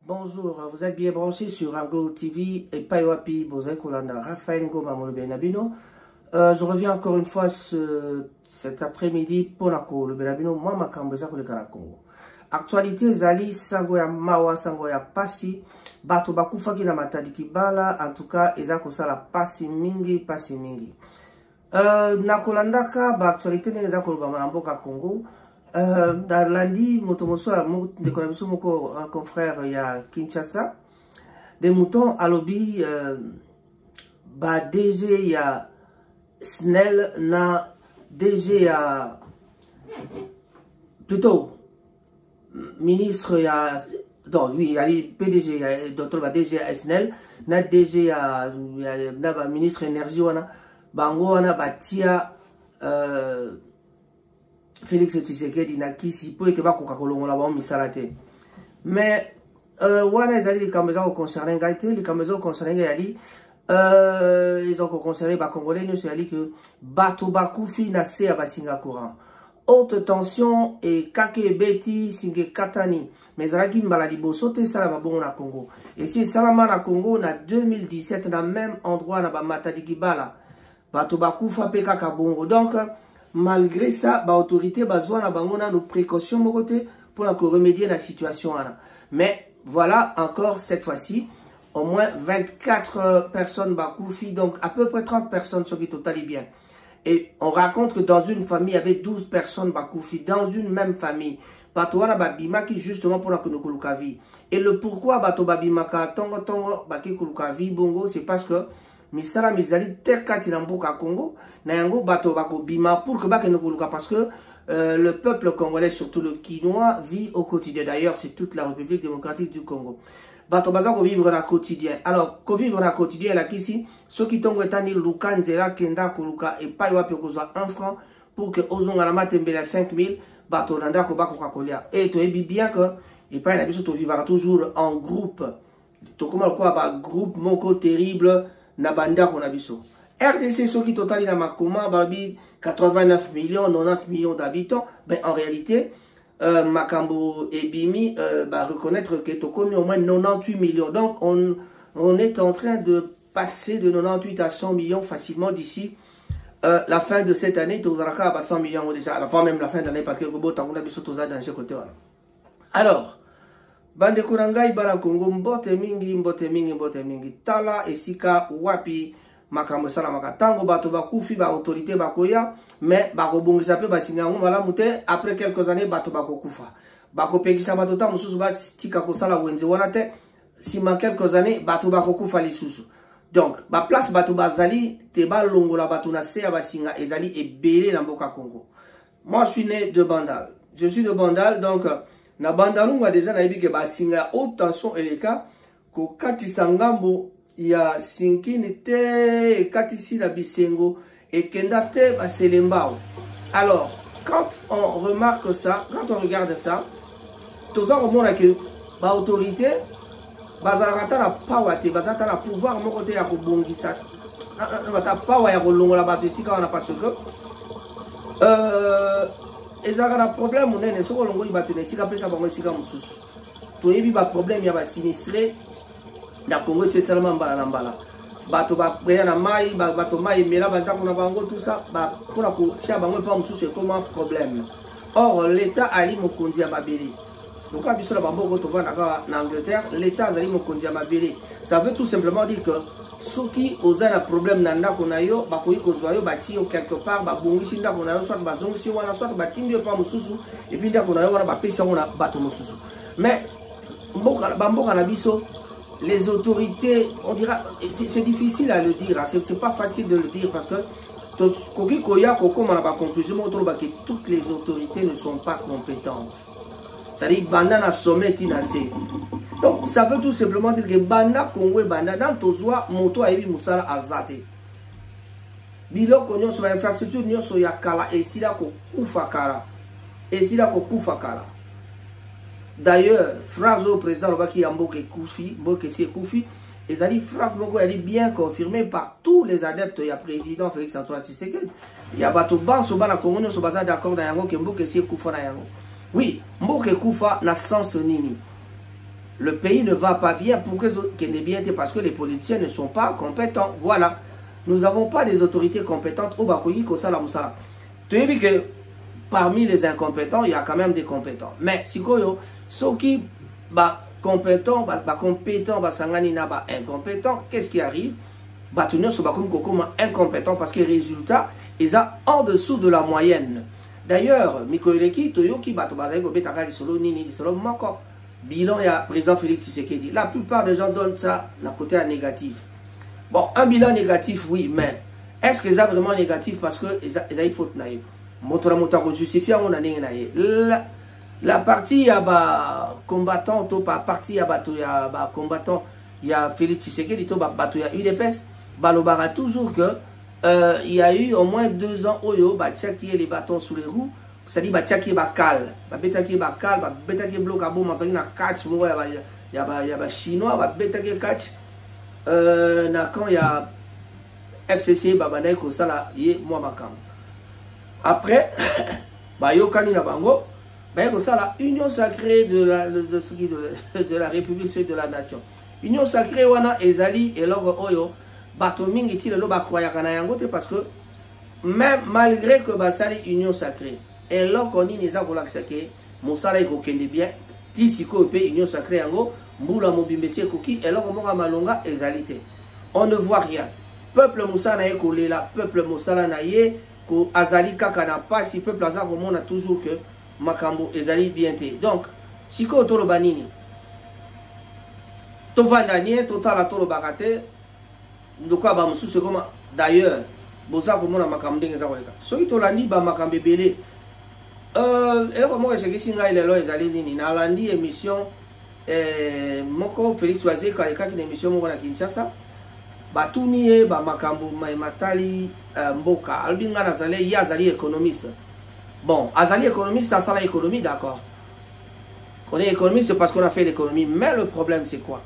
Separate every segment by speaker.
Speaker 1: Bonjour, vous êtes bien branchés sur Ango TV et Paiwapi Bozai Kolanda Raphaël Ngoma Benabino. Je reviens encore une fois cet après-midi pour la Congo. Le Benabino, moi, ma Kambeza pour le Congo. Actualité Zali, Sangoya Mawa, Sangoya Pasi, Bato Bakufa ki na matadiki bala, en tout cas, Ezako Sala Pasi Mingi, Pasi Mingi. Na Kolandaka, ba actualité ne Ezako Bamanamboka Congo. Dans lundi, motomoso un confrère il y a Kinshasa, des moutons à lobby, ba DG il y a Snell na DG il y a plutôt ministre il y a non lui il y a PDG il y a d'autres ba DG à Snell na DG il y a ba ministre énergie wana bango wana batia Félix Tshisekedi na kisi po ete ba koka kolongola ba misalate mais wana ezali likambo concerné ngaite likambo concerné yali ils ont concerné ba congolais nous c'est ali que bato bakufi na se ya basinga courant haute tension et kake beti singe katani mais zalaki mbala liboso te sala babongo na Congo et si salama na Congo na 2017 na même endroit na ba Matadi Kibala bato bakufa pe kaka bongo donc malgré ça, l'autorité a besoin de précautions pour remédier à la situation. Mais voilà, encore cette fois-ci, au moins 24 personnes bakoufi, donc à peu près 30 personnes, ce qui est totalement bien. Et on raconte que dans une famille, il y avait 12 personnes bakoufi, dans une même famille. Batouana babima qui justement pour la vie. Et le pourquoi bato babima ka tongo tongo baki kulukavi bongo, c'est parce que misala mizali terkati na mboka Congo na yango bato bako bima pour que bake nokoluka parce que le peuple congolais surtout le Kinois vit au quotidien. D'ailleurs c'est toute la République démocratique du Congo. Bato bazako vivre na quotidien. Alors ko vivre na quotidien la kisi ceux qui tongo etani luka nzela kenda koluka et pas wapi kozwa 1 franc pour que ozonga na matembela 5000 bato nanda ko bako kakolia. Et to ebi bien que et pas na biso to vivre toujours en groupe. To comment quoi ba groupe moko terrible na banda ko na biso. RDC soki totali na makoma babi 89 millions 90 millions d'habitants, ben en réalité Makambo et Bimi reconnaître que tokomi au moins 98 millions. Donc on est en train de passer de 98 à 100 millions facilement d'ici la fin de cette année. Tozalaka à 100 millions déjà avant même la fin de l'année parce que gobo tanguna biso toza dans ce côté là. Alors bande kurangai bala Congo mbote mingi tala esika wapi makambo sala makatango bato bakufi ba autorité bakoya mais bakobongisa pe basingango malamu te après quelques années bato bakokufa bakopekisa bato ta mususu ba tika kosala wenze wana te sima quelques années bato bakokufa lisusu donc ba place bato bazali te ba longola bato na se ya basinga ezali ebele na mboka Congo. Moi je suis né de Bandal, je suis de Bandal donc na bandalunga déjà na yebi ke basinga haute tension eleka ko katisa ngambo ya sinkini te katisi na bisengo et kenda te baselembao. Alors quand on remarque ça, quand on regarde ça, toza komona ke ba autorité bazalaka na power te bazata na pouvoir moko te ya kobongisa na power ya kolongola bato esika wana parce que ezaka na problème monene soko longoli bato na esika pesa bango esika mosusu toyebi ba problème ya ba sinistré na Congo c'est seulement mbala na mbala bato ba preya na mai bato mai mela bandako na bango tout ça ba pona ko tia bango pa mosusu c'est comment problème. Or l'état ali mokonzi ya babeli donc abiso na bamboko to vana na Angleterre l'état ali mokonzi ya babeli ça veut tout simplement dire que soki oza na problème na ndako na yo bakoyi kozwa yo bati yo quelque part babongisi ndako na yo soit bazongisi wana soit batindi yo pa mosusu et puis ndako na yo wana bapesa wana bato mosusu. Mais mboka na biso les autorités on dira c'est difficile à le dire, c'est pas facile de le dire parce que koki koya kokoma na ba conclusion autour que toutes les autorités ne sont pas compétentes. Ça dit banda na sommet tinase. Donc ça veut tout simplement dire que banda Congo banda dans tozwa moto ayebi musala azate. Biloko nyonso ba infrastructure nyonso ya kala esila ko kufa kala. Esila ko kufa kala. D'ailleurs, phrase au président Robaki Yamboke Koufi, Mboke Si Koufi, et ça dit phrase moko elle est bien confirmée par tous les adeptes. Il y a président Félix Antoine Tshisekedi. Il y a bato banso bana Congo nyonso baza d'accord na yango ke Mboke Si Koufa na yango. Oui, Mboke Koufa na sens nini. le pays ne va pas bien. Pourquoi qu'il n'est bien? Parce que les politiciens ne sont pas compétents. Voilà. Nous n'avons pas des autorités compétentes au Bakoyi Kosala Moussala. Tu as vu que parmi les incompétents, il y a quand même des compétents. Mais si ceux qui compétents, incompétents, qu'est-ce qui arrive? Incompétents parce que les résultats, ils sont en dessous de la moyenne. D'ailleurs, Mikoyeleki, Toyoki, Batobazego, Betaka, Solo, Nini, Solo, Mako, bilan, il y a président Félix Tshisekedi. La plupart des gens donnent ça d'un côté négatif. Bon, un bilan négatif, oui, mais est-ce que c'est vraiment négatif parce que ils faute naïf? La partie, il y a combattant, la partie, il y a combattant, il y a Félix Tshisekedi, il y a UDPS, Balobara toujours que il y a eu au moins 2 ans, Oyo, qui est les bâtons sous les roues, c'est-à-dire qui est cal, qui est cal, qui est bloqué à bout, il y a chinois, qui est catch, quand il y a FCC, Babanaï, Kosala, moi, Makam. Après, Bayokani Nabango, la Union sacrée de la République de la Nation. Union sacrée, wana ezali et logo oyo, batoming iti le loba kroyaka yango te parce que même malgré que basali Union sacrée, et logo ni neza kolakisa ke mosala ikokende bien, ti siko pe Union sacrée yango, mbula mobimbesi koki et logo monga malonga ezalité. On ne voit rien. Peuple Moussa na ye kolela, peuple Moussa na ye ko azali kaka na pas si peuple azali komona toujours que makambo ezali bien te. Donc siko tolo banini to vandanie total tolo bakate ndoko ba mususu comme d'ailleurs boza komona makambo ndenge za koleka soki to landi ba makambo belé eloko moko sekisi ngai lelo ezali nini na landi émission moko Félix Oazé kaleka ki émission moko na Kinshasa batuni ye ba makambo matali mboka albinga nazale ya azali économiste. Bon, azali économiste à la économie, d'accord. On est économiste parce qu'on a fait l'économie, mais le problème c'est quoi?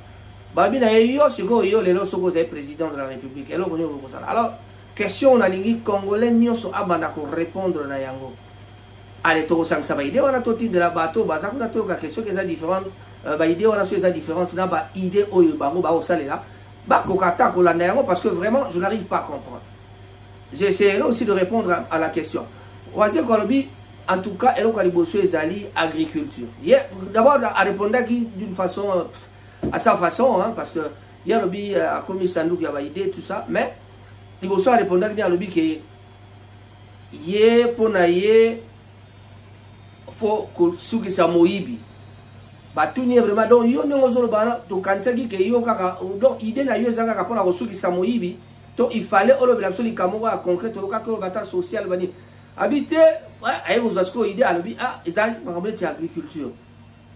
Speaker 1: Babina yo siko yo lelo soko c'est président de la République. Alors, question on a lingi congolais nyonso abanda ko répondre na yango. Allez to sang ça ba idée on a toti de la bateau, ba ça ko na to ka question que ça différente, ba idée on a sur ça différente na ba idée oyo bango ba osalela. Ba ko kata ko la yango parce que vraiment je n'arrive pas à comprendre. J'essaierai aussi de répondre à la question. En tout cas, elle a agriculture. D'abord, à répondre d'une façon, à sa façon, hein, parce que il y a lobby à commis Sandouk, il y a idée, tout ça, mais il faut répondre à lobby qui est pour naïe, faut que ce qui soit moïbi. Tout n'est vraiment donc il y a donc quand c'est que yo kaka donc idée na yo zanga pour la ressource qui soit moïbi. Donc il fallait absolument camora concret au cas que le bataille social va dire habiter ouais vous avez quoi idée à l'objet ah ils ont parlé de agriculture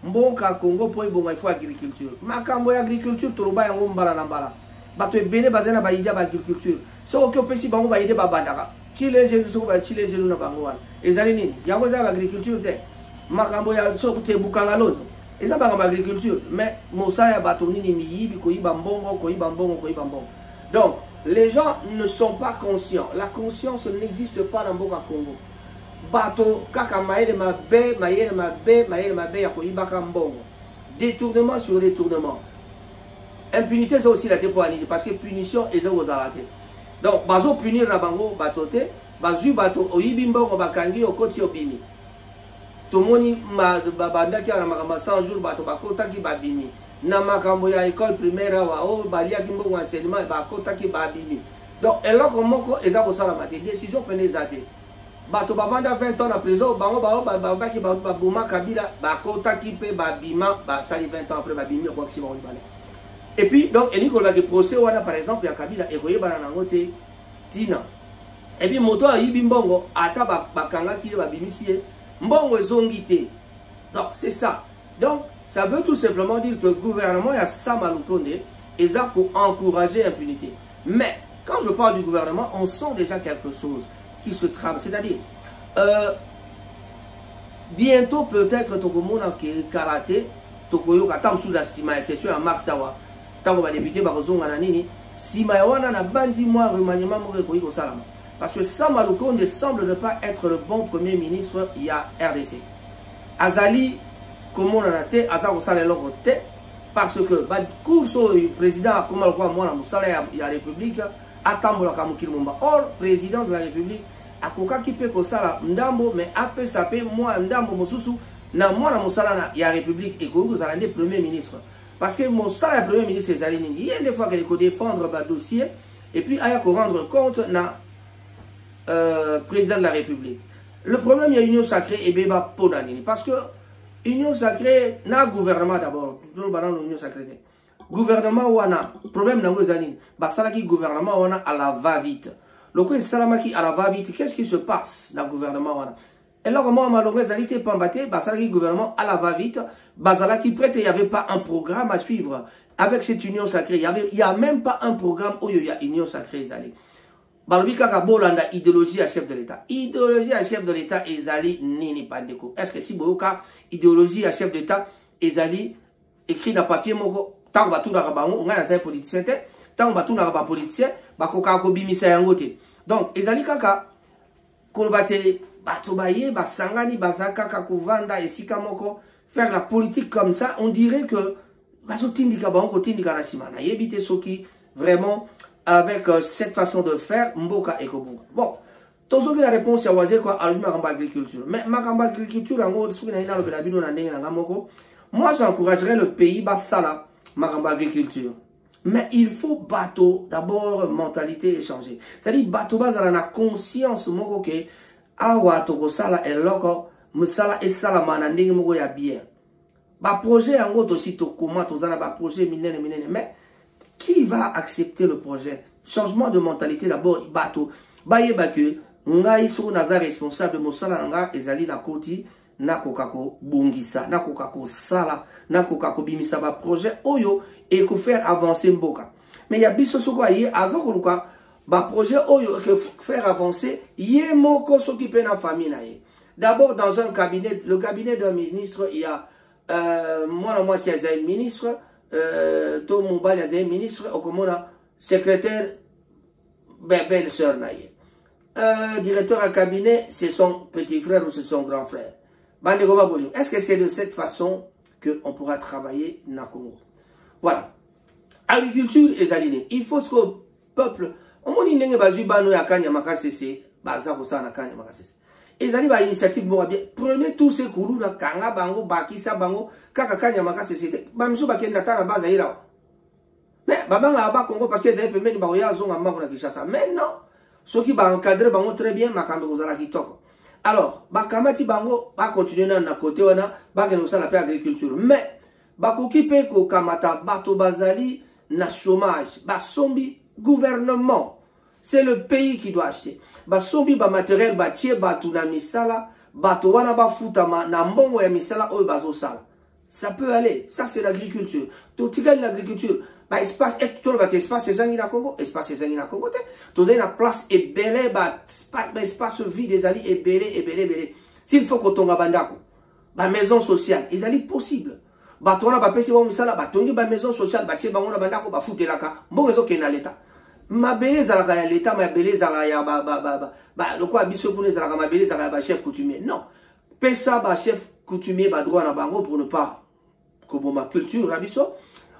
Speaker 1: bon ka Congo pour bon il faut agriculture makambo agriculture to roba yango mbala na mbala bato ebele bazana ba idée ba agriculture so que pesi bango ba idée ba bandaka chile je so ba chile je na bango wana ezali nini yango za agriculture te makambo ya so te bukanga lozo eza ba agriculture mais mosala ya bato nini miyibi ko iba mbongo ko iba mbongo ko iba mbongo. Donc les gens ne sont pas conscients. La conscience n'existe pas dans Boka Congo. Bato kaka maele mabe yako ibaka mbongo. Détournement sur détournement. Impunité c'est aussi la tépoanide parce que punition est aux arrêtés. Donc bazo punir na bango batote, bazu bato oyibi mbongo bakangi okoti obimi. Tomoni ma babanda ki na makamba 100 jours bato bakota ki babimi. Na makambo ya école primaire wa o balia kimbo enseignement ba kota ki ba bimi. Donc eloko moko eza ko sala mate décision prenez zate. Bato ba vanda 20 ans na prison bango ba ki ba boma kabila ba kota ki pe ba bima ba sali 20 ans après ba bimi ko ki ba on balé. Et puis donc eliko la procès wana par exemple ya kabila ekoye bana nango te tina. Et puis moto a yibi mbongo ata ba kanga ki ba bimisie mbongo ezongite. Donc c'est ça. Donc ça veut tout simplement dire que le gouvernement a ça maloutonde et ça pour encourager l'impunité. Mais quand je parle du gouvernement, on sent déjà quelque chose qui se trame. C'est-à-dire, bientôt peut-être Tokomona qui est karaté, Tokoyo Katam sous la Sima, c'est sûr à Marc Sawa, tant qu'on va débuter Barozon Ananini, Sima Wana n'a pas dit moi remaniement Morekoïko Salama. Parce que Sama Lukonde semble ne pas être le bon premier ministre, il y a RDC. Azali, comme on a été, Azar au salaire l'autre, parce que course le président a comme quoi moi na musala ya république atambola kamukili mumba. Or président de la république akoka ki pe ko sala ndambo mais ape sape moi ndambo mosusu na moi na musala ya république et ko zala ndé premier ministre. Parce que mon salaire premier ministre ezali nini. Il y a des fois qu'il faut défendre ba dossier et puis aya ko rendre compte na président de la république. Le problème il y a union sacrée et beba ponanini parce que union sacrée na gouvernement d'abord. Toujours banan union sacrée. Gouvernement wana problème nango ezali ba salaki gouvernement wana à la va vite. Loko salamaki à la va vite, qu'est-ce qui se passe dans le gouvernement wana? Et là comment malongo ezali te pambaté ba salaki gouvernement à la va vite. Bazala qui prête, il n'y avait pas un programme à suivre avec cette union sacrée. Il n'y a même pas un programme où il y a union sacrée. Balobi kaka bolanda idéologie à chef de l'État. Idéologie à chef de l'État ezali nini pandeko. Est-ce que si boyoka idéologie à chef d'État ezali écrit dans papier moko tant ba tout na bango on a des politiciens tant ba tout na ba politicien ba koka ko bimisa yango te. Donc ezali kaka kolobate bato baye ba sangani bazaka kaka kovanda esika moko. Faire la politique comme ça, on dirait que vraiment avec cette façon de faire, Mboka et Kobunga. Bon, tous la réponse c'est quoi à l'agriculture. Mais ma agriculture, moi j'encouragerais le pays basala ma agriculture. Mais il faut bateau d'abord mentalité échanger. C'est-à-dire bateau base à la conscience moko que awa toko sala et loko musala et sala mananding moko ya bien. Ba projet en gros aussi to comment to zana ba projet minene mais qui va accepter le projet? Changement de mentalité d'abord bateau. Ba yeba que ngai so naza responsable musala nga ezali na koti na kokako bongisa na kokako sala na kokako bimisa ba projet oyo et ko faire avancer mboka. Mais il y a biso soko aye azokoluka ba projet oyo que faire avancer yé moko s'occuper na famille na ye. D'abord dans un cabinet, le cabinet d'un ministre, il y a moi si il y a un ministre, tout mon bal il y a un ministre, au comme on a secrétaire belle sœur na ye. Directeur à cabinet, c'est son petit frère ou c'est son grand frère. Est-ce que c'est de cette façon qu'on pourra travailler na Congo? Voilà. Agriculture et aligné. Il faut que le peuple, on m'a dit et ils arrivent à l'initiative bien. Prenez tous ces courous na kanga bango bakisa bango kaka kanya maka société. Bamiso bakenda ta na base ira. Mais babanga aba Congo parce que ils avaient permis de baoya zonga mbango na Kinshasa. Mais non. Ceux qui ba encadrer bango très bien makambe kozala kitoko. Alors, bakamati bango ba continuer na côté wana ba ke nosala pe agriculture. Mais bakoki pe ko kamata bato bazali na chômage, ba sombi gouvernement. C'est le pays qui doit acheter. Ba sombi ba matériel ba tie ba tuna misala, ba to wana ba futama na mbongo ya misala oyo bazo sala. Ça peut aller, ça c'est l'agriculture. To tigal l'agriculture, ba espace et tout le espace ezangi na Congo, espace ezangi na Congo te. To zai na place et belé ba espace vide ezali et belé. S'il faut ko tonga bandako, ba maison sociale, ezali possible. Ba to wana ba pesi ba misala ba tongi ba maison sociale ba tie bango na bandako ba futelaka. Mbongo ezo na l'État. Ma beleza la l'État, ma beleza la ya le quoi biso pour les ma beleza la chef coutumier. Non. Pesa ba chef coutumier ba droit na bango pour ne pas comme ma culture rabiso.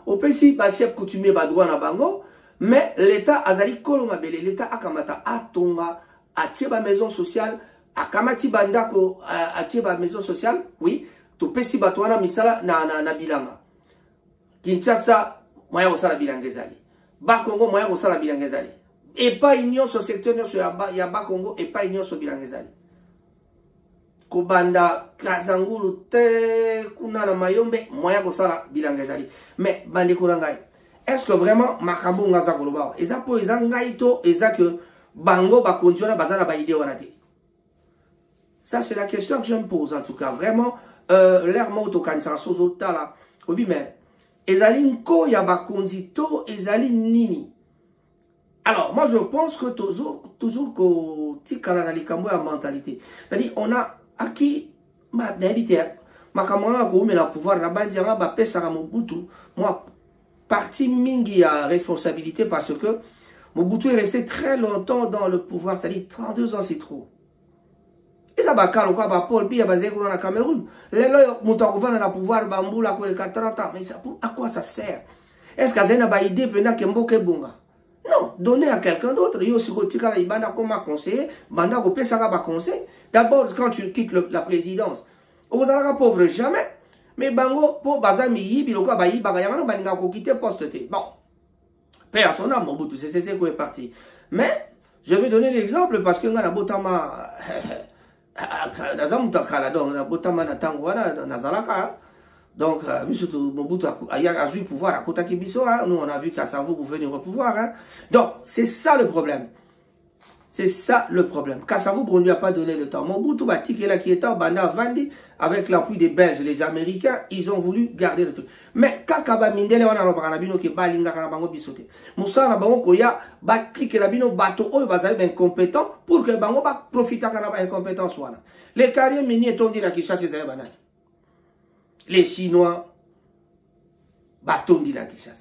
Speaker 1: Au pesi ba chef coutumier ba droit na bango, mais l'État azali kolo ma belé l'État akamata atonga atie ba maison sociale akamati bandako atie ba maison sociale, oui, to pesi ba toana misala na bilanga. Kinshasa moya osala bilanga ezali. Bakongo moya kosala bilanga ezali. Et pas union sur secteur nyonso ya Bakongo et pas union sur bilanga ezali. Kobanda Kazangulu te kuna na Mayombe moya kosala bilanga ezali. Mais bande kurangai. Est-ce que vraiment makambo ngaza koloba? Eza po eza ngai to eza que bango ba kondiona bazana ba idée wana te. Ça c'est la question que je me pose en tout cas. Vraiment l'air moto kansa sozo tala. Obi mais ezali nko ya bakonzi to ezali nini. Alors moi je pense que toujours ko tikala na likambo ya mentalité. C'est-à-dire on a acquis ma d'habiter makamona ko me la pouvoir na bandi ya ba pesa ka Mobutu. Moi parti mingi ya responsabilité parce que Mobutu est resté très longtemps dans le pouvoir, c'est-à-dire 32 ans c'est trop. Eza bakalo kwa ba Paul Biya bazé dans le Cameroun. Les lois mutakuvana na pouvoir bambula pour les 40 ans. Mais ça, à quoi ça sert? Est-ce que ça n'a idée pendant que mboke bunga? Non, donnez à quelqu'un d'autre. Yo siko tikala ibanda comme conseiller, banda ko pesa ka ba conseil. D'abord quand tu quittes la présidence, vous allez pauvre jamais. Mais bango pour bazami yibi lokwa ba yiba yangana baninga ko quitter poste te. Bon. Père son âme Mobutu c'est quoi est parti. Mais je vais donner l'exemple parce que ngana botama donc, Mobutu a joué pouvoir à Kota Kibiso. Nous, on a vu qu'à Savo pouvait venir au pouvoir. Donc, c'est ça le problème. C'est ça le problème. Kassavou, on ne lui a pas donné le temps. Mobutu Batikela qui était en Banda Vandi, avec l'appui des Belges, les Américains, ils ont voulu garder le truc. Mais Kakaba Mindele, on a un qui balinga Kanabango bisoté. Moussa Nabango Koya, Batikela Bino, Bato, eux, Bazaïb incompétent, pour que Bango profite à Kanaba incompétent soit. Les carrières miniers ont dit la Kisha, c'est ça, les Chinois, Baton dit la Kisha.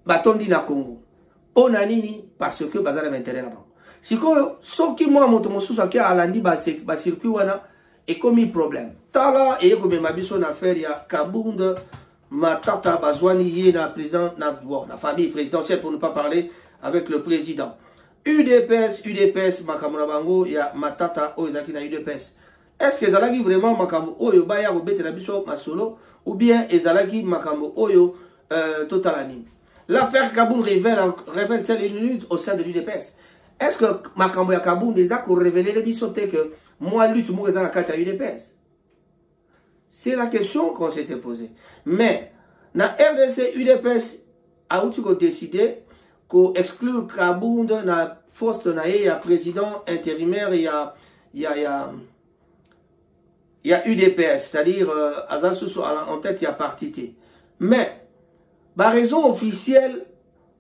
Speaker 1: Baton dit la Congo. On a nini parce que bazar intérêt là-bas. Si quoi, sauf que moi mon tomosu à qui a lundi bas circuit wana et comme il problème. Tala et comme ma biso na affaire ya Kabund Matata Bazwani yé na président na famille présidentielle pour ne pas parler avec le président. UDPS makamuna bango ya Matata Oizaki na UDPS. Est-ce que zalaki vraiment makambo oyo baya ko betela biso masolo ou bien ezalaki makambo oyo totalani? L'affaire Kaboun révèle-t-elle une lutte au sein de l'UDPS? Est-ce que Makambo ya Kaboun déjà qu'on révélé le bisoté que moi lutte moi dans la carte à l'UDPS? C'est la question qu'on s'était posée. Mais dans RDC UDPS a décidé qu'on exclure Kaboun dans la poste na président intérimaire il y a UDPS, c'est-à-dire en tête il y a parti T. Mais la raison officielle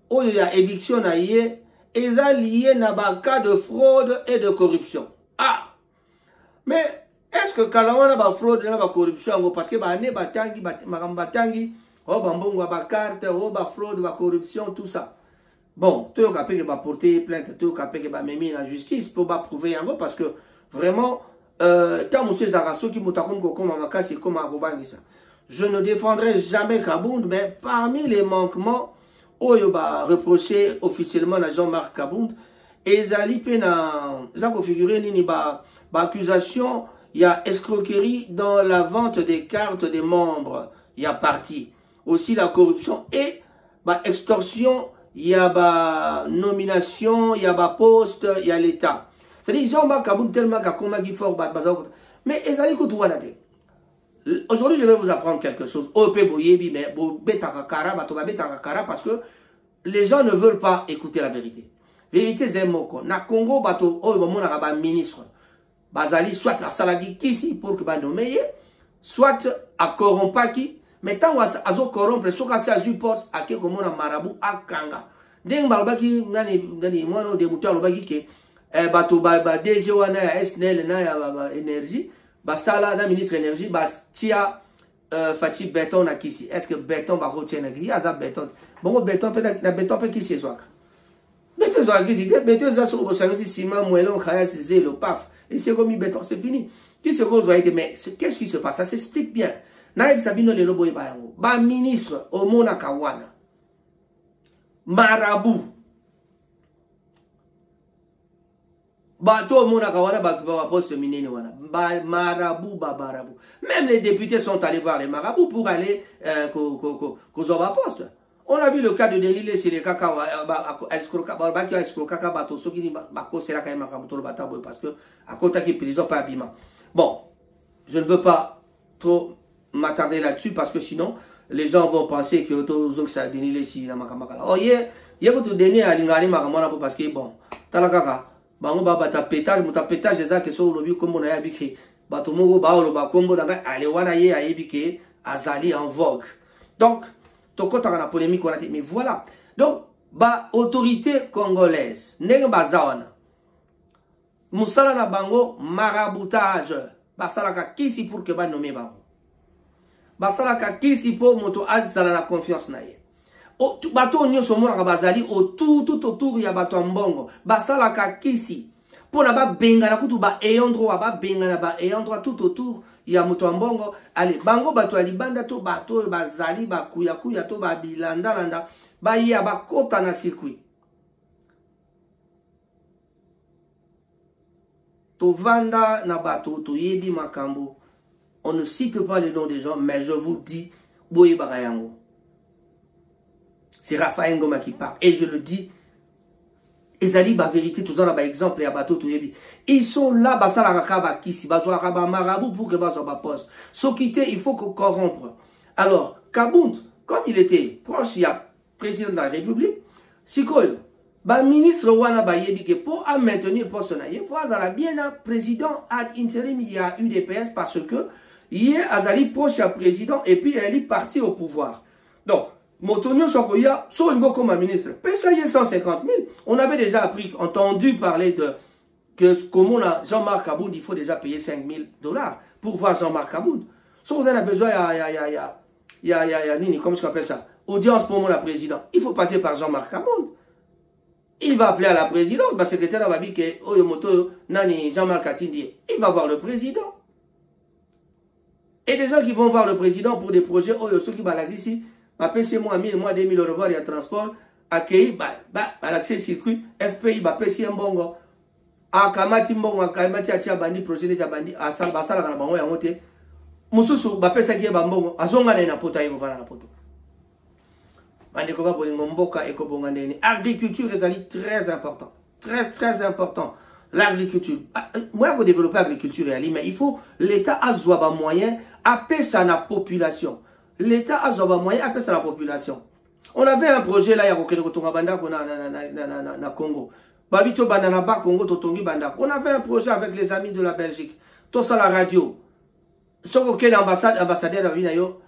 Speaker 1: où il y a éviction est liée à un cas de fraude et de corruption. Ah! Mais est-ce que quand on a de fraude et de corruption, parce que batangi, carte, fraude, corruption, tout ça. Bon, tu as pu porter plainte, tu as pu mettre la justice pour prouver parce que vraiment, tant monsieur Zarasso qui m'a dit comme ça. Je ne défendrai jamais Kabound, mais parmi les manquements, Oyoba reproché officiellement à Jean-Marc Kabound, et Zali Pena, ça configuré une accusation, il y a escroquerie dans la vente des cartes des membres, il y a parti. Aussi la corruption et extorsion, il y a nomination, il y a poste, il y a l'État. C'est-à-dire Jean-Marc Kabound tellement qu'il a commis fort, mais Ezali Koutoua. Aujourd'hui, je vais vous apprendre quelque chose. Parce que les gens ne veulent pas écouter la vérité. Vérité, c'est moko. Na Congo, ministre. Bazali, soit à Salagi Kisi pour que va nommer, soit à Korompaki. Mais tant à corrompre, soit à sa poste, à quelque monde marabout, à Kanga. Deng Balbaki, nani, moi, des moutons, le bagi qui est bateau, DG, SNL, énergie. Basala, la ministre de l'énergie, tia Fati béton na kisi. Est-ce que béton va retirer na kisi? Aza béton. Bon, béton peut na béton peut kisi soit. Béton soit kisi. Béton ça sur le ciment, moellon, khaya, c'est le paf. Et c'est comme béton, c'est fini. Qui se cause mais qu'est-ce qui se passe? Ça s'explique bien. Naïb Sabino le lobo ibayango. Ba ministre au Mona Kawana. Marabout. Tout le monde a poste minine. Marabout. Même les députés sont allés voir les marabouts pour aller qu'aux poste. On a vu le cas de Delilé, c'est les caca, parce que à côté qui prison pas habillement. Bon, je ne veux pas trop m'attarder là-dessus parce que sinon les gens vont penser que tout ça Delilé si la makamaka. Oh hier tout donné à l'ingani makamana parce que bon, talakaka. Bango baba ta pétage eza que so lobi kombo na yabiki bato moko ba lo ba kombo na ale wana ye ayebike azali en vogue. Donc tokota na polémique wana mais voilà. Donc ba autorité congolaise ndenge bazawana musala na bango maraboutage basala ka kisi pour que ba nommer bango basala ka kisi pour moto azala na confiance na ye. Bato nyonso mona bazali tout autour ya bato mbongo basala ka kisi pour na ba benga na kutu ba ayant droit ba benga na ba ayant droit tout autour ya moto mbongo allez bango bato alibanda to bato bazali ba kuya kuya to ba bilanda landa ba ya ba kota na circuit to vanda na bato to yebi makambo. On ne cite pas les noms des gens, mais je vous dis boye bagayango. C'est Raphaël Ngoma qui parle et je le dis. Ezali ba vérité tout ça là ba exemple ya bato to yebi. Ils sont là ba sala rakaba kisi ba joa rakaba marabout pour que ba so ba poste. So quitter il faut que corrompre. Alors Kabound comme il était proche il y a président de la République, sikoyo ba ministre wana ba yebi que pour maintenir poste na ye faut azala bien un président ad interim il y a UDPS parce que hier azali proche à président et puis elle est partie au pouvoir. Donc Motonio Sokoya, soit comme un ministre, paye 150 000. On avait déjà appris, entendu parler de que comme on a Jean-Marc Kabound, il faut déjà payer 5 000 $ pour voir Jean-Marc Kabound. Si vous avez besoin, il y a Nini, comment tu appelles ça? Audience pour mon président. Il faut passer par Jean-Marc Kabound. Il va appeler à la présidence, le secrétaire va dire que Oyomoto, Nani, Jean-Marc Atindi, il va voir le président. Et des gens qui vont voir le président pour des projets, ceux qui vont ici. C'est moi 1000, moi 2000 euros, il y a transport, accueilli, l'accès circuit, FPI, c'est un bongo. A Kamati Mbongo, a Kamati Atia Bandi, projet de Bandi, a Salbasala, à la bango, à monter. Moussousou, Bapesa qui est Bambongo, a Zonga na poto, il va na poto. Mandekova Bolingomboka, Eko Bongandeni. Agriculture est très important. Très important. L'agriculture. Moi, vous développez l'agriculture, mais il faut, l'État a besoin de moyens, à payer à la population. L'État a besoin de moyens à payer à la population. On avait un projet là, il y a Congo. Babito Bananaba Congo, Totongi Banda. On avait un projet avec les amis de la Belgique. Tout ça la radio. Si on a ambassadeur de Vinayo,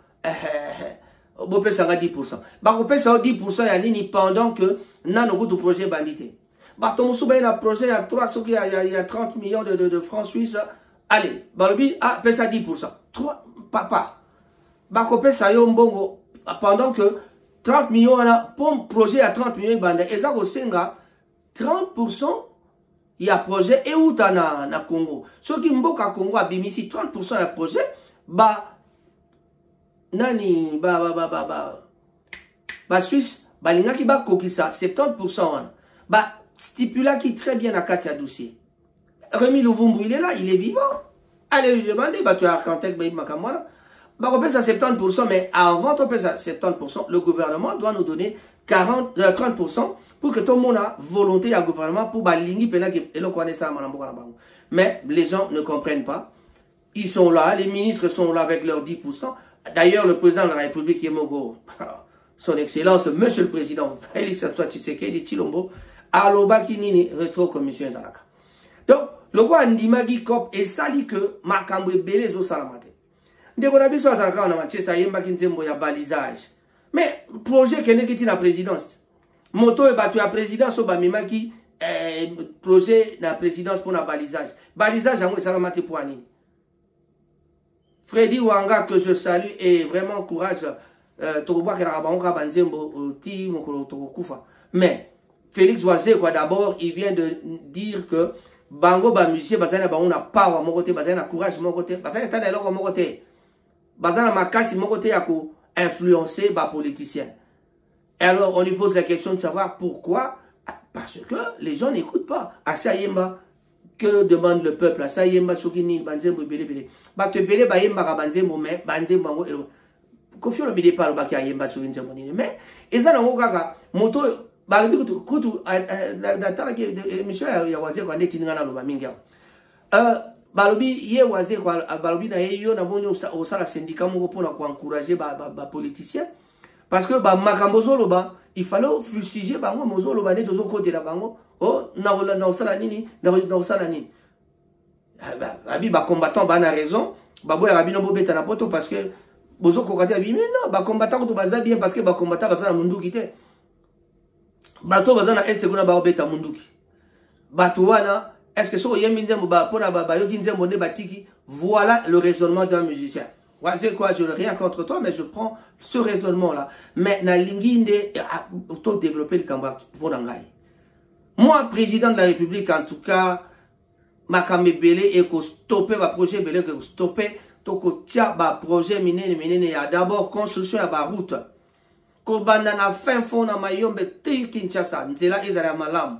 Speaker 1: on peut 10%. On peut 10% pendant que nous avons un projet bandité. On a un projet à 3, il y a 30 millions de francs suisses. Allez, Balobi a payé ça 10%. 3, papa. Pendant que 30 millions, pour un projet à 30 millions, et ça, 30%, il y a un projet et où tu as na Congo. Ceux qui sont à Congo, ici 30% de projet, nani, Suisse, linga qui ba kokisa, 70%. Stipula qui très bien à Katia dossier. Rémi Louvumbu, il est là, il est vivant. Allez lui demander, tu as Arcantec, Makamwana. On paie ça 70%, mais avant de payer ça 70%, le gouvernement doit nous donner 30% pour que tout le monde a volonté à gouvernement pour balingi et le connaît ça. Mais les gens ne comprennent pas. Ils sont là, les ministres sont là avec leurs 10%. D'ailleurs, le président de la République, Yemogo, son excellence, monsieur le président, Félix Antoine Tshisekedi Tshilombo, aloba kinini rétro-commission Zalaka. Donc, le roi Ndimagi Kop est sali que Makambo Belé zo salamate. Ndeko na biso azalaka na Manchester yemba kinzembo ya balisage. Mais projet kene kiti na présidence. Moto e batu ya présidence o bamimaki projet na présidence pour na balisage. Balisage yango salamate pour anini. Freddy Wanga que je salue et vraiment courage tokoba kera bango banzembo ti mokolo tokokufa. Mais Félix Oisé quoi d'abord, il vient de dire que bango ba musicien bazana bango na power mon côté, bazana courage mon côté, bazana tana eloko mon côté. Bazana makasi mon côté à influencer les politiciens. Et alors on lui pose la question de savoir pourquoi. Parce que les gens n'écoutent pas. À Sayemba, que demande le peuple? À Sayemba, Sokini, Banzembo, Bele Bele. Te Bele, Bayemba, Banzembo, mais Banzembo, Confio le bide pas le bac à Yemba sur une cérémonie. Mais, et ça, on a moto, Balabi, Kutu, monsieur Yawazé, quand est Tinana, le Baminga. Balobi ye waze kwa balobi na yo na boni au sala syndicat mo pour encourager ba politicien parce que ba makambo zolo ba il fallait fustiger bango mozolo ba ne tozo côté la bango oh na sala nini na sala nini abi ba combattant ba na raison ba boya rabino bo beta na poto parce que bozo kokati abi mais non ba combattant to baza bien parce que ba combattant baza na munduki te bato baza na est kuna ba beta munduki bato wana. Est-ce que ce voilà le raisonnement d'un musicien. C'est quoi, je n'ai rien contre toi, mais je prends ce raisonnement-là. Mais na linginde auto développer le combat pour Nangai. Moi, président de la République, en tout cas, makambe belé et ko stopper ba projet belé que stopper to ko tia ba projet minene ya d'abord construction ya ba route ko banda na fin fond na mayombe te Kinshasa nzela ezala malamu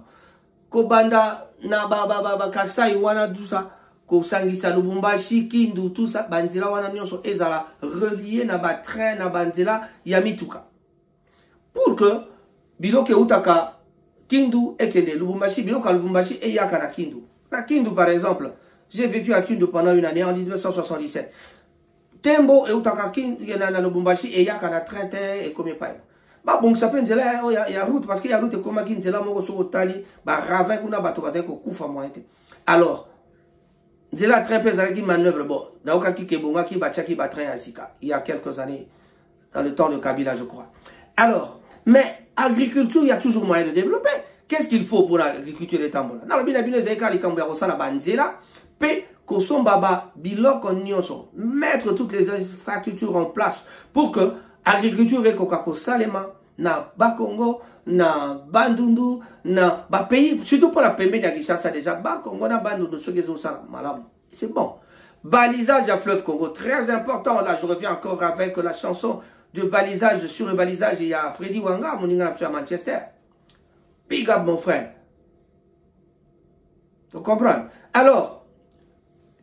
Speaker 1: ko banda na ba Kasai wana tout ça ko sangisa Lubumbashi Kindu tout ça banzela wana nyonso ezala relié na ba train na banzela ya mituka pour que biloke utaka Kindu ekende Lubumbashi biloka Lubumbashi e yaka na Kindu. La Kindu, par exemple, j'ai vécu à Kindu pendant une année en 1977. Tembo et Utaka Kindu, il y a Lubumbashi et il y a un train et comme pas. Bah bon, ça peut être là, il y a route parce qu'il y a route comme Kindu, là, mon sur Tali, bah ravin kuna bato bato ko kufa moite. Alors, Zela train pesant qui manœuvre bon. Na okaki kebonga qui bacha qui bat train à Sika. Il y a quelques années, dans le temps de Kabila, je crois. Alors, mais agriculture, il y a toujours moyen de développer. Qu'est-ce qu'il faut pour l'agriculture et tambola? Dans le bina zeka li kambya kosala banzela pe kosombaba biloko nyonso mettre toutes les infrastructures en place pour que agriculture ekokako salema na Bakongo na Bandundu na ba pays surtout pour la pembe de Kinshasa déjà Bakongo na Bandundu ce qui sont malamu. C'est bon. Balisage à fleuve Congo très important là je reviens encore avec la chanson de balisage sur le balisage il y a Freddy Wanga moninga à Manchester. Big up mon frère. Tu comprends? Alors,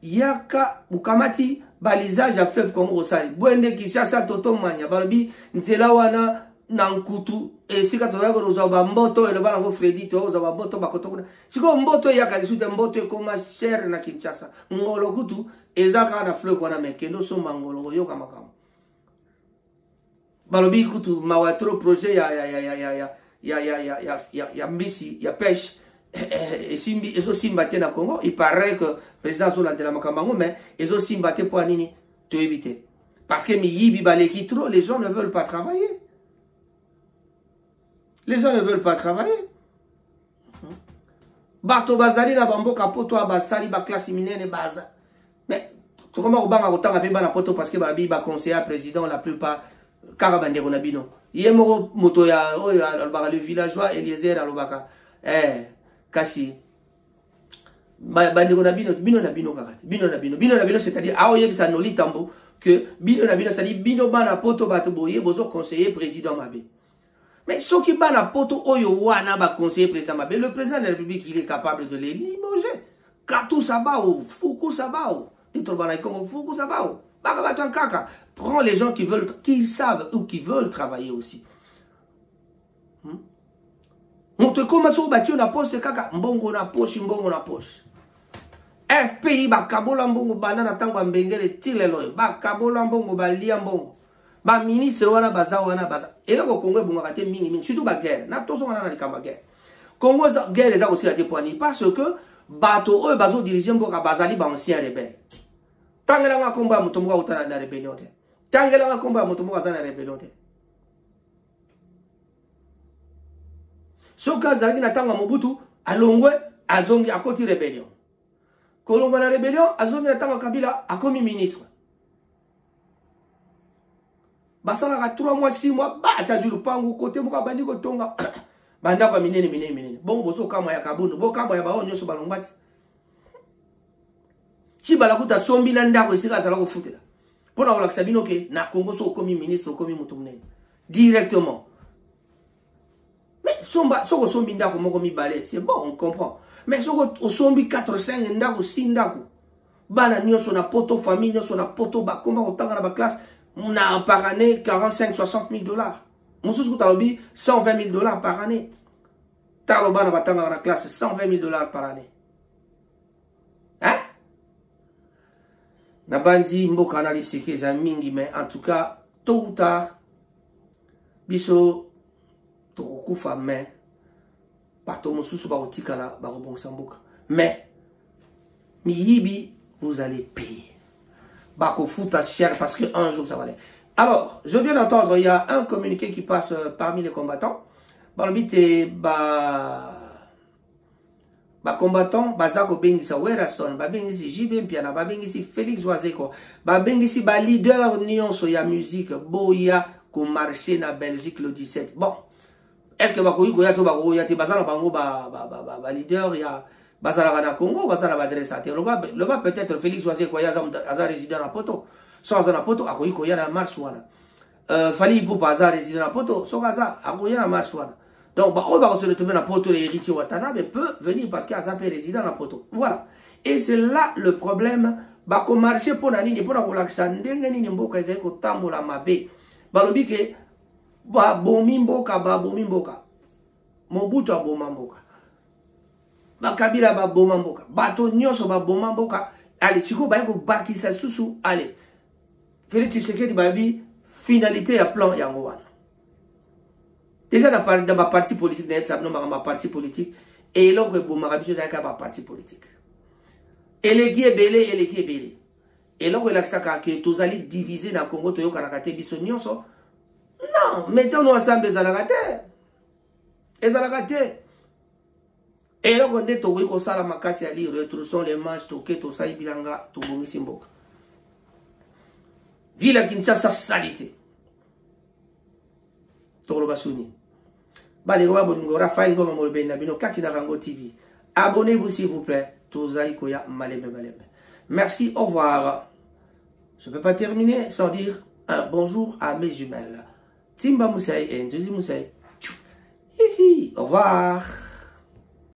Speaker 1: Yaka Mukamati, balisage à fleuve Congo Sali. Bwende Kinshasa Toto Mania. Balobi, Nzela wana Nankutu. Et si ka toya ko rozaba mboto ele bana ko Freddy to rozaba mboto bakoto kuna. Siko mboto yaka lisute mboto koma cher na Kinshasa. Ngolo kutu ezaka na fleuve wana mekendo so mangolo yoka makamo. Balobi kutu mawatro projet ya mbisi, ya pêche, et aussi mbaté na Congo, il paraît que le président Zola de la Makambango, mais ils aussi mbaté pour anini, te éviter. Parce que les gens ne veulent pas travailler. Les gens ne veulent pas travailler. Bato bazali na bambo kapoto abasali ba classe minene baza. Mais comment on banga autant avec bana poto parce que babi ba conseiller président la plupart karabande konabino. Yemoro moto ya le villageois Eliezer alobaka kasi bande konabino bino na bino kakati bino na bino c'est-à-dire aoye bisa noli tambo que bino na bino c'est-à-dire bino bana poto bato boye bozo conseiller président mabe. Mais ce qui bana poto oyo wana ba conseiller président mabe, le président de la République il est capable de les limoger. Katou Sabao, Fuku Sabao, Fuku Sabao. Prends les gens qui savent ou qui veulent travailler aussi. On te commence au bâti, on a poste kaka, mbongo na poche, mbongo na poche. FPI, ba kabola mbongo, banana tango mbengele tile loy, ba kabola mbongo, ba lia mbongo. Ba ministre wana baza wana baza. Et là, au Congo, bon, raté mingi, surtout ba guerre. Na tozo wana na likamba guerre. Congo, guerre, les a aussi la dépoignée parce que bato eux bazo diriger mboka bazali ba ancien rebelle. Tangela nga komba mutomboka utana na rébellion te. Tangela nga komba mutomboka za na rébellion te. Soka zalaki na tanga Mobutu alongwe azongi akoti rébellion. Kolongwa na rébellion azongi na tanga Kabila akomi ministre. Basala ka 3 mois 6 mois ba sa julu pangu kote mboka bandi ko tonga. Banda kwa minene. Bon boso kama ya kabundo, bo kama ya bao nyoso balongati. Si balakuta sombi na ndako esika azala ko futela. Pona olakisa bino ke na Congo so komi ministre komi mutu munene directement. Mais soko sombi ndako moko mibale, c'est bon, on comprend. Mais soko sombi 4 5 ndako 6 ndako. Bana nyoso na poto famille nyoso na poto ba koma otanga na ba classe na par année 45 60 000 $. Moussous Talobi, 120 000 $ par année. Taloba na batanga dans la classe, 120 000 $ par année. Hein? Nabandi mboka analyse que les mingi, mais en tout cas, tôt ou tard, biso, tokufa mais, bato moussous ba otikala, ba rebongsa mboka. Mais, miyibi, vous allez payer. Bako futa cher parce que un jour ça va aller. Alors, je viens d'entendre, il y a un communiqué qui passe parmi les combattants. Balobite, combattant, bazako bengisa Werason, bengisi JB Mpiana, bengisi Félix Oazeko, bengisi leader nyonso ya musique, boya, ko marché na Belgique le 17. Bon, est-ce que bako yuko yato bako yate bazana bango leader ya Basala na Congo, basala badressate. Le gars peut-être Félix Oisé Koya aza résident na poto. So aza na poto akoyi koya na marche wana. Fali Ipupa aza résident na poto, so aza akoya na marche wana. Donc on va se retrouver na poto les héritiers Watanabe peut venir parce qu'il a sa résident na poto. Voilà. Et c'est là le problème. Bako marché pour na nini pour na kolakisa ndenge nini mboka ezali kotambola mabe. Balobi ke ba bomi mboka. Mobutu aboma mboka. Bakabila ba boma mboka. Bato nyonso ba boma mboka. Allez, siko ba ko bakisa susu, allez. Félix Tshisekedi babi finalité ya plan yango wana. Déjà dans ma parti politique dans ma parti politique et là que bon marabicho za ka parti politique. Eleki ebele. Et là que l'aksaka que tozali diviser na Congo toyo kanakate biso nyonso. Non, mettons-nous ensemble ezalakate. Et là qu'on dit tokoyi ko sala makasi ya li retroussons les manches toke to sai bilanga to bongisi mboka. Ville Kinshasa salité. Tolo basuni. Bale goba boningo Raphaël Ngoma Molobeni na bino kati na Rango TV. Abonnez-vous s'il vous plaît. Tozali koya malembe. Merci, au revoir. Je ne peux pas terminer sans dire un bonjour à mes jumelles. Timba Moussaï et Njozi Moussaï. Au revoir.